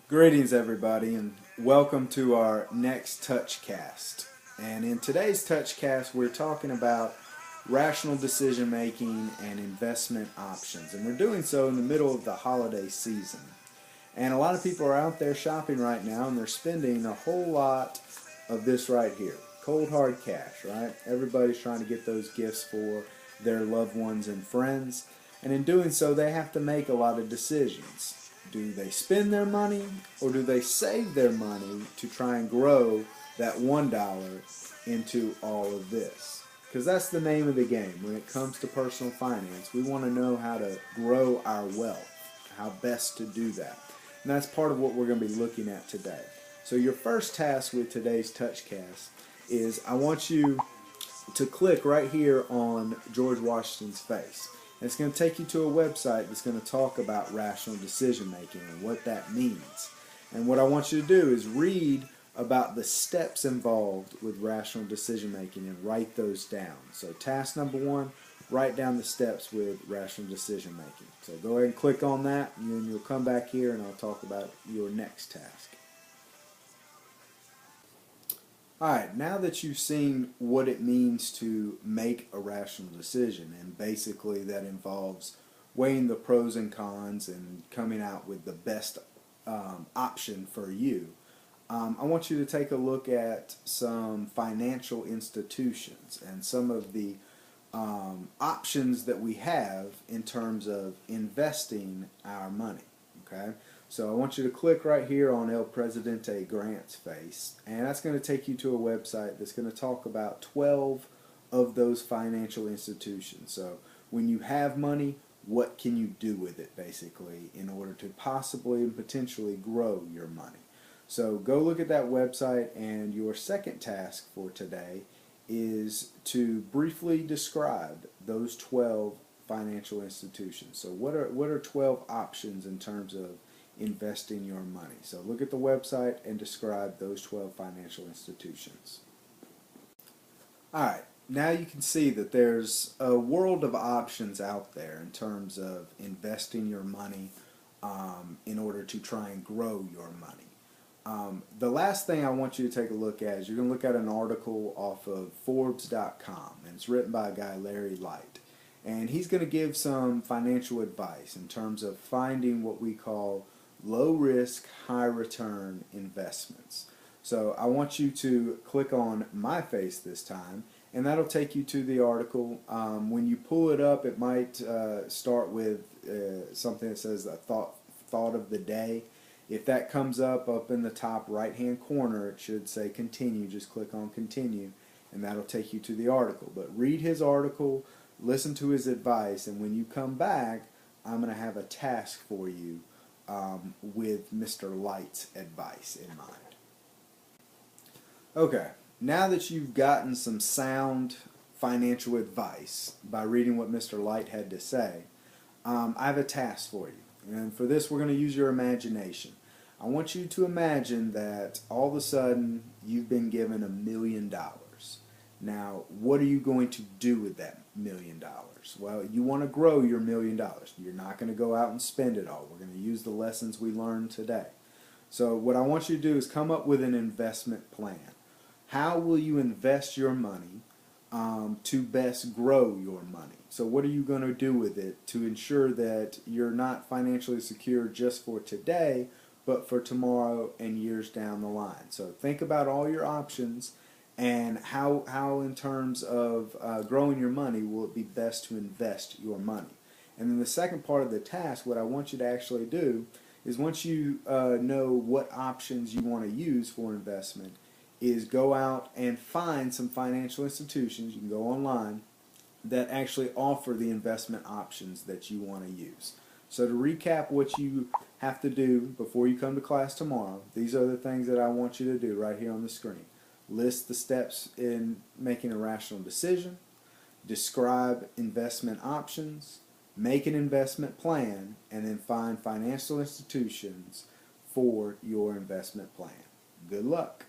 Greetings everybody and welcome to our next TouchCast. And in today's TouchCast we're talking about rational decision making and investment options. And we're doing so in the middle of the holiday season. And a lot of people are out there shopping right now and they're spending a whole lot of this right here. Cold hard cash, right? Everybody's trying to get those gifts for their loved ones and friends. And in doing so they have to make a lot of decisions. Do they spend their money or do they save their money to try and grow that $1 into all of this? Because that's the name of the game. When it comes to personal finance, we want to know how to grow our wealth, how best to do that. And that's part of what we're going to be looking at today. So your first task with today's TouchCast is I want you to click right here on George Washington's face. And it's going to take you to a website that's going to talk about rational decision making and what that means. And what I want you to do is read about the steps involved with rational decision making and write those down. So task number 1, write down the steps with rational decision making. So go ahead and click on that and then you'll come back here and I'll talk about your next task. Alright, now that you've seen what it means to make a rational decision, and basically that involves weighing the pros and cons and coming out with the best option for you, I want you to take a look at some financial institutions and some of the options that we have in terms of investing our money. Okay? So I want you to click right here on El Presidente Grant's face, and that's going to take you to a website that's going to talk about 12 of those financial institutions. So when you have money, what can you do with it basically in order to possibly and potentially grow your money? So go look at that website, and your second task for today is to briefly describe those 12 financial institutions. So what are 12 options in terms of investing your money? So look at the website and describe those 12 financial institutions. Alright, now you can see that there's a world of options out there in terms of investing your money in order to try and grow your money. The last thing I want you to take a look at is you're going to look at an article off of Forbes.com, and it's written by a guy, Larry Light. And he's going to give some financial advice in terms of finding what we call low risk, high return investments. So I want you to click on my face this time, and that'll take you to the article. When you pull it up, it might start with something that says a thought of the day. If that comes up in the top right hand corner, it should say continue. Just click on continue and that'll take you to the article. But read his article, listen to his advice, and when you come back, I'm going to have a task for you with Mr. Light's advice in mind. Okay, now that you've gotten some sound financial advice by reading what Mr. Light had to say, I have a task for you. And for this, we're going to use your imagination. I want you to imagine that all of a sudden you've been given $1 million. Now, what are you going to do with that $1 million? Well, you want to grow your $1 million. You're not going to go out and spend it all. We're going to use the lessons we learned today. So what I want you to do is come up with an investment plan. How will you invest your money to best grow your money? So what are you going to do with it to ensure that you're not financially secure just for today, but for tomorrow and years down the line? So think about all your options and how in terms of growing your money will it be best to invest your money. And then the second part of the task, what I want you to actually do is once you know what options you want to use for investment, is go out and find some financial institutions, you can go online, that actually offer the investment options that you want to use. So to recap what you have to do before you come to class tomorrow, these are the things that I want you to do right here on the screen. List the steps in making a rational decision, describe investment options, make an investment plan, and then find financial institutions for your investment plan. Good luck.